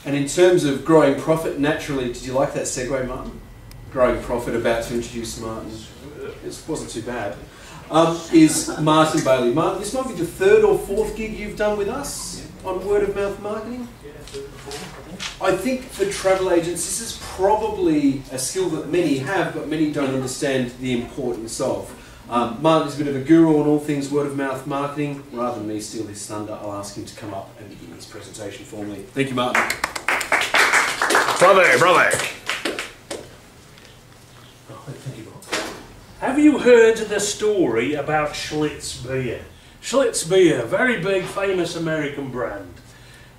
And in terms of growing profit, naturally, did you like that segue, Martin? Growing profit, about to introduce Martin. It wasn't too bad. Is Martin Bailey. Martin, this might be the third or fourth gig you've done with us on word of mouth marketing. I think for travel agents, this is probably a skill that many have, but many don't understand the importance of. Martin's a bit of a guru on all things word of mouth marketing. Rather than me steal his thunder, I'll ask him to come up and begin his presentation for me. Thank you, Martin. Brother. Thank you, Martin. Have you heard the story about Schlitz beer? Schlitz beer, very big, famous American brand.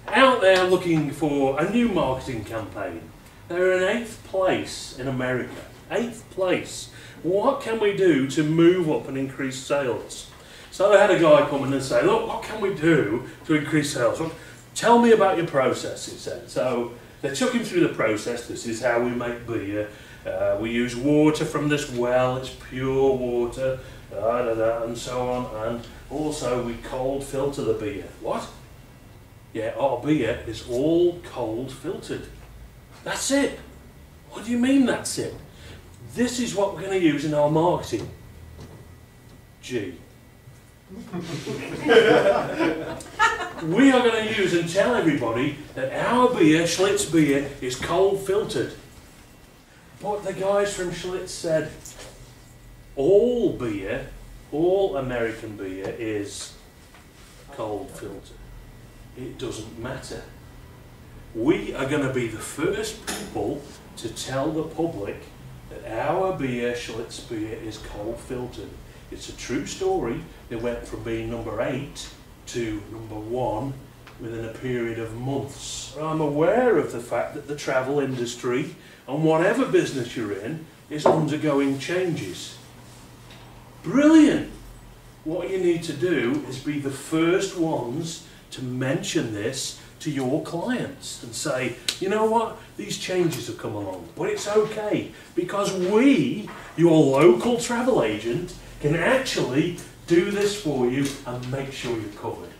Out there looking for a new marketing campaign. They're in 8th place in America. 8th place. What can we do to move up and increase sales? So I had a guy come in and say, look, what can we do to increase sales? Well, tell me about your process, he said. So they took him through the process. This is how we make beer. We use water from this well, it's pure water, and so on. And also we cold filter the beer. What? Yeah, our beer is all cold filtered. That's it. What do you mean that's it? This is what we're going to use in our marketing. G. We are going to use and tell everybody that our beer, Schlitz beer, is cold filtered. But the guys from Schlitz said, all beer, all American beer is cold filtered. It doesn't matter. We are going to be the first people to tell the public that our beer, Schlitz beer, is cold filtered. It's a true story. It went from being number 8 to number 1 within a period of months. I'm aware of the fact that the travel industry, and whatever business you're in, is undergoing changes. Brilliant! What you need to do is be the first ones to mention this to your clients and say, you know what, these changes have come along, but it's okay because we, your local travel agent, can actually do this for you and make sure you're covered.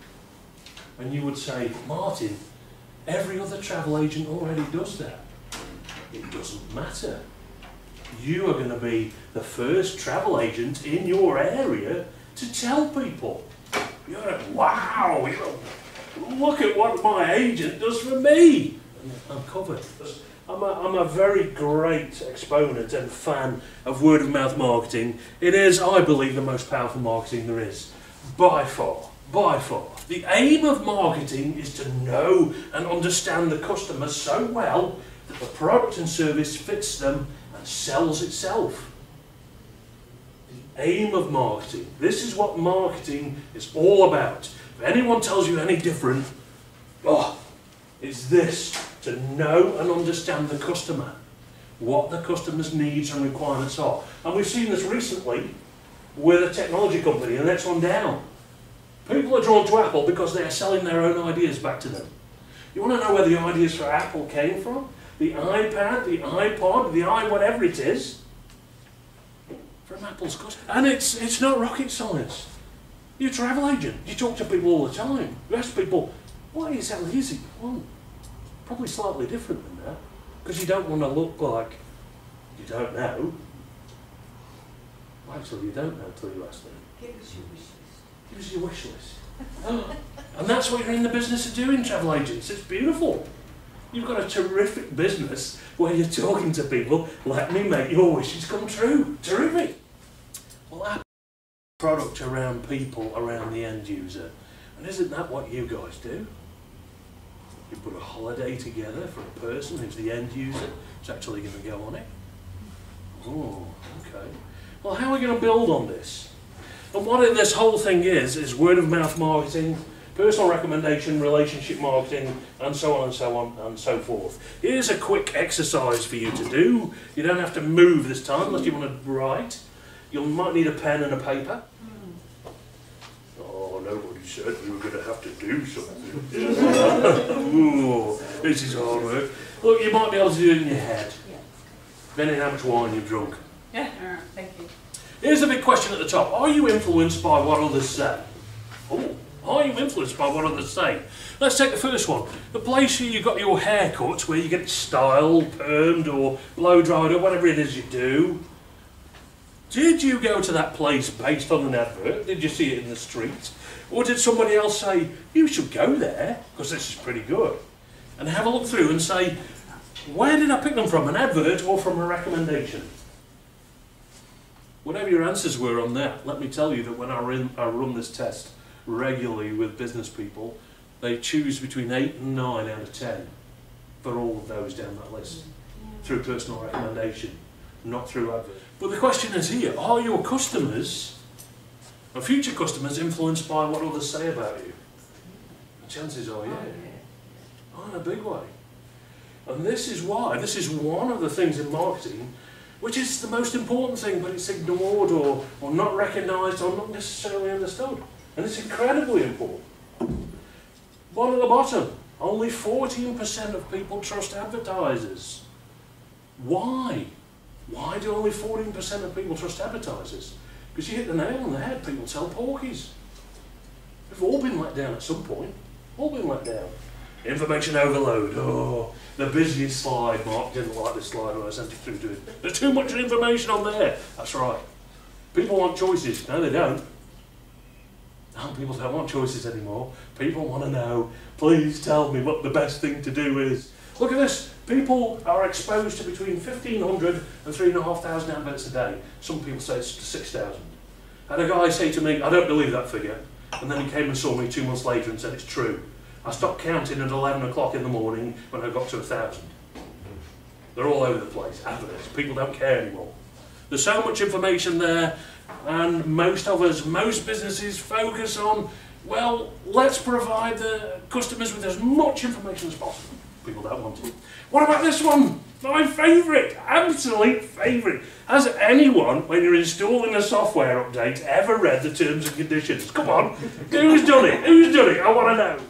And you would say, Martin, every other travel agent already does that. It doesn't matter. You are going to be the first travel agent in your area to tell people. You're like, wow, look at what my agent does for me. I'm covered. I'm a very great exponent and fan of word of mouth marketing. It is, I believe, the most powerful marketing there is. By far. By far. The aim of marketing is to know and understand the customer so well that the product and service fits them and sells itself. The aim of marketing. This is what marketing is all about. If anyone tells you any different, it's this, to know and understand the customer, what the customer's needs and requirements are. And we've seen this recently with a technology company, the next one down. People are drawn to Apple because they are selling their own ideas back to them. You want to know where the ideas for Apple came from? The iPad, the iPod, the whatever it is, from Apple's customer. And it's not rocket science. You're a travel agent. You talk to people all the time. You ask people, what exactly is it you want? Probably slightly different than that, because you don't want to look like you don't know. Well, actually, you don't know until you ask them. Give us your wish list. Give us your wish list. And that's what you're in the business of doing, travel agents. It's beautiful. You've got a terrific business where you're talking to people, let me make your wishes come true. Terrific. Well, our product around people, around the end user. And isn't that what you guys do? You put a holiday together for a person who's the end user, who's actually going to go on it. Oh, okay. Well, how are we going to build on this? And what this whole thing is word of mouth marketing, personal recommendation, relationship marketing, and so on and so on and so forth. Here's a quick exercise for you to do. You don't have to move this time unless you want to write. You might need a pen and a paper. Oh, nobody said we were going to have to do something. Ooh, this is hard work. Look, you might be able to do it in your head, depending on how much wine you've drunk. Yeah, thank you. Here's the big question at the top. Are you influenced by what others say? Oh, Are you influenced by what others say? Let's take the first one. The place where you got your hair cut, where you get it styled, permed or blow dried or whatever it is you do. Did you go to that place based on an advert? Did you see it in the street? Or did somebody else say, you should go there because this is pretty good? And have a look through and say, where did I pick them from, an advert or from a recommendation? Whatever your answers were on that, let me tell you that when I run this test regularly with business people, they choose between 8 and 9 out of 10 for all of those down that list, through personal recommendation, not through advert. But the question is here, are your customers, or future customers, influenced by what others say about you? The chances are, yeah. Oh, in a big way. And this is why, this is one of the things in marketing which is the most important thing, but it's ignored or not recognised or not necessarily understood. And it's incredibly important. One at the bottom, only 14% of people trust advertisers. Why? Why do only 14% of people trust advertisers? Because you hit the nail on the head, people tell porkies. We've all been let down at some point. All been let down. Information overload. Oh, the busiest slide. Mark didn't like this slide when I sent it through to him. There's too much information on there. That's right. People want choices. No, they don't. No, people don't want choices anymore. People want to know, please tell me what the best thing to do is. Look at this. People are exposed to between 1,500 and 3,500 adverts a day. Some people say it's 6,000. I had a guy say to me, I don't believe that figure. And then he came and saw me 2 months later and said it's true. I stopped counting at 11 o'clock in the morning when I got to 1,000. They're all over the place, adverts. People don't care anymore. There's so much information there, and most of us, most businesses focus on, well, let's provide the customers with as much information as possible. People don't want it. What about this one? My favourite, absolute favourite. Has anyone, when you're installing a software update, ever read the terms and conditions? Come on, who's done it? Who's done it? I want to know.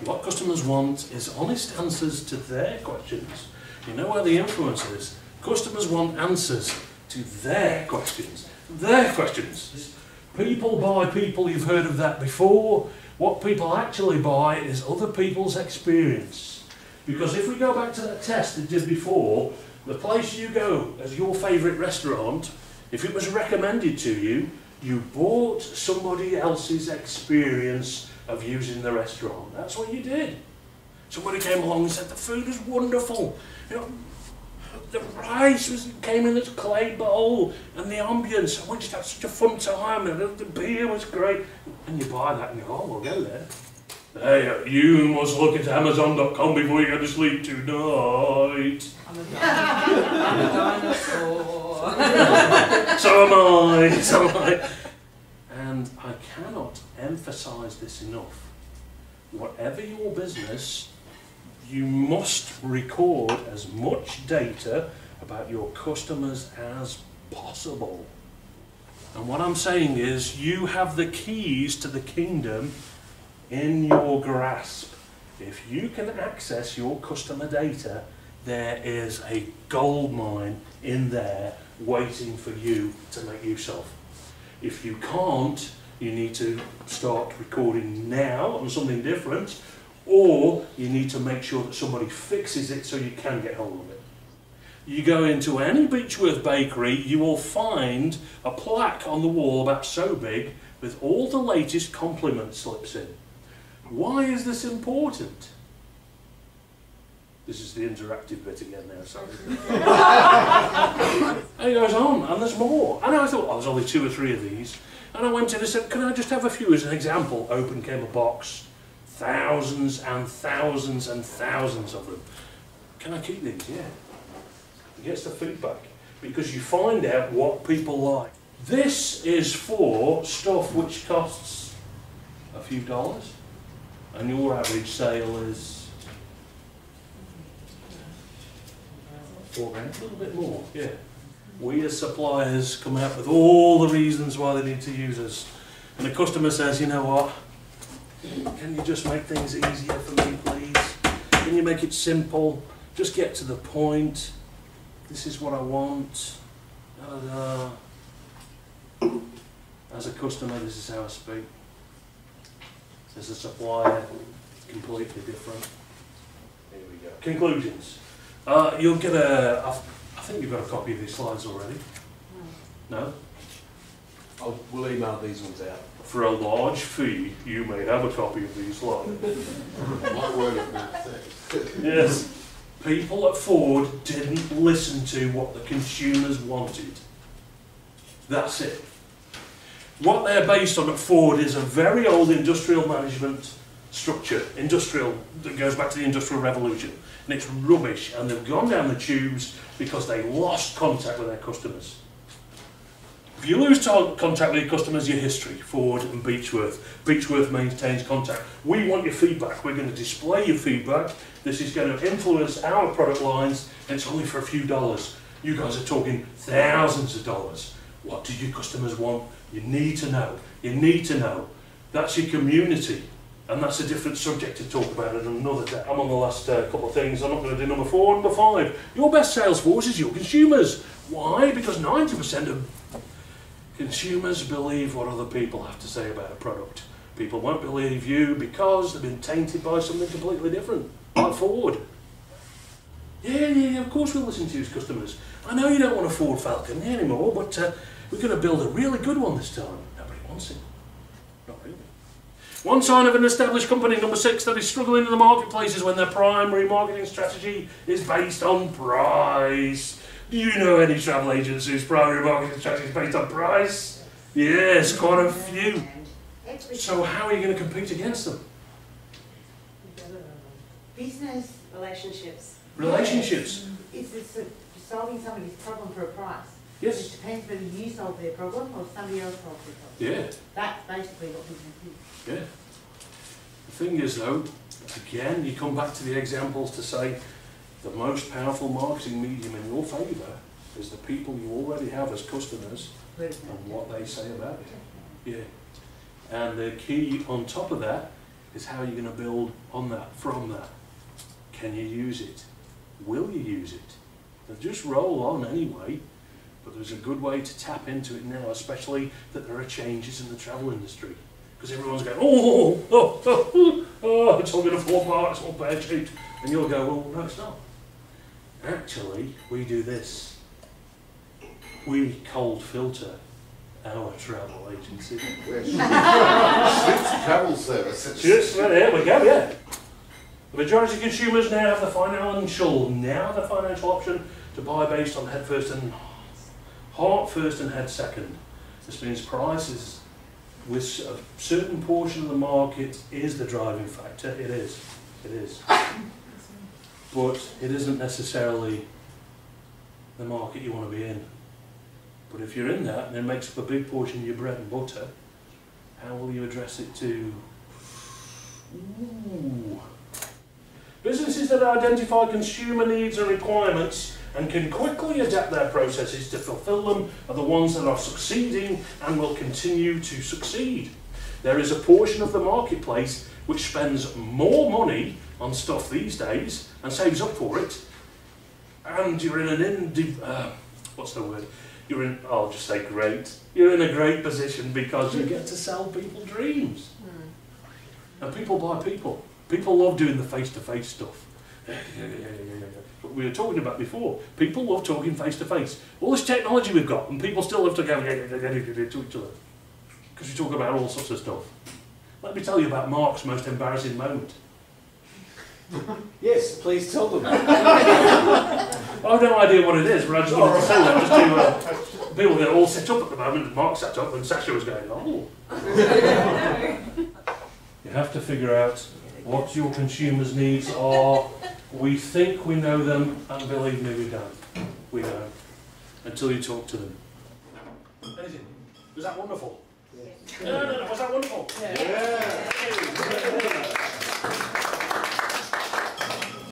What customers want is honest answers to their questions. You know where the influence is? Customers want answers to their questions. Their questions. People buy people, you've heard of that before. What people actually buy is other people's experience. Because if we go back to that test that did before, the place you go as your favourite restaurant, if it was recommended to you, you bought somebody else's experience of using the restaurant. That's what you did. Somebody came along and said the food is wonderful. You know, the rice came in this clay bowl, and the ambience. We just had such a fun time, and the beer was great. And you buy that, and you go, oh, we'll go there. Hey, you must look at Amazon.com before you go to sleep tonight. I'm a dinosaur. So am I. So am I. And I cannot emphasise this enough. Whatever your business, you must record as much data about your customers as possible. And what I'm saying is, you have the keys to the kingdom in your grasp. If you can access your customer data, there is a gold mine in there waiting for you to make use of. If you can't, you need to start recording now on something different, or you need to make sure that somebody fixes it so you can get hold of it. You go into any Beechworth bakery, you will find a plaque on the wall about so big with all the latest compliment slips in. Why is this important? This is the interactive bit again now, sorry. And he goes on, and there's more. And I thought, oh, there's only 2 or 3 of these. And I went in and said, can I just have a few as an example? Open came a box. Thousands and thousands and thousands of them. Can I keep these? Yeah. He gets the feedback. Because you find out what people like. This is for stuff which costs a few dollars. And your average sale is $4 grand, a little bit more, yeah. We as suppliers come out with all the reasons why they need to use us. And the customer says, you know what, can you just make things easier for me, please? Can you make it simple? Just get to the point. This is what I want. Da, da, da. As a customer, this is how I speak. As a supplier, completely different. Here we go. Conclusions. You'll get I think you've got a copy of these slides already. No? We'll email these ones out. For a large fee, you may have a copy of these slides. My word of mouth thing. Yes. People at Ford didn't listen to what the consumers wanted. That's it. What they're based on at Ford is a very old industrial management structure, that goes back to the Industrial Revolution. And it's rubbish, and they've gone down the tubes because they lost contact with their customers. If you lose contact with your customers, your history, Ford and Beechworth. Beechworth maintains contact. We want your feedback. We're going to display your feedback. This is going to influence our product lines, and it's only for a few dollars. You guys are talking thousands of dollars. What do your customers want? You need to know. You need to know. That's your community. And that's a different subject to talk about in another day. I'm on the last couple of things. I'm not going to do number 4. Number 5. Your best sales force is your consumers. Why? Because 90% of consumers believe what other people have to say about a product. People won't believe you because they've been tainted by something completely different. Like Ford. Yeah, of course we'll listen to you as customers. I know you don't want a Ford Falcon anymore, but we're going to build a really good one this time. Nobody wants it. Not really. One sign of an established company, number 6, that is struggling in the marketplace is when their primary marketing strategy is based on price. Do you know any travel agents whose primary marketing strategy is based on price? Yes, quite a few. So how are you going to compete against them? Business relationships. Relationships. It's solving somebody's problem for a price. Yes. It depends whether you solve their problem or somebody else solves their problem. Yeah. That's basically what business is. Yeah. The thing is though, again, you come back to the examples to say the most powerful marketing medium in your favour is the people you already have as customers and what they say about it. Yeah. And the key on top of that is how you're going to build on that, from that. Can you use it? Will you use it? And just roll on anyway, but there's a good way to tap into it now, especially that there are changes in the travel industry. Because everyone's going, it's all going to fall apart, it's all pear-shaped. And you'll go, well, no, it's not. Actually, we do this. We cold filter our travel agency. Swift travel service. Yes, well, there we go, yeah. The majority of consumers now have the financial option to buy based on head first and heart first and head second. This means prices with a certain portion of the market is the driving factor. It is. But it isn't necessarily the market you want to be in. But if you're in that and it makes up a big portion of your bread and butter, how will you address it to? Businesses that identify consumer needs and requirements and can quickly adapt their processes to fulfill them are the ones that are succeeding and will continue to succeed. There is a portion of the marketplace which spends more money on stuff these days and saves up for it, and you're in an I'll just say great. You're in a great position because you get to sell people dreams. And people buy people. People love doing the face-to-face stuff. What we were talking about before. People love talking face-to-face. All this technology we've got, and people still love to go to each other. Because you talk about all sorts of stuff. Let me tell you about Mark's most embarrassing moment. Yes, please tell them. I've no idea what it is, but I just wanted to say that just to people get all set up at the moment, and Mark sat up and Sasha was going, oh. You have to figure out what your consumers' needs are. We think we know them, and believe me, we don't. We don't. Until you talk to them. Anything? Was that wonderful? No, was that wonderful? Yeah.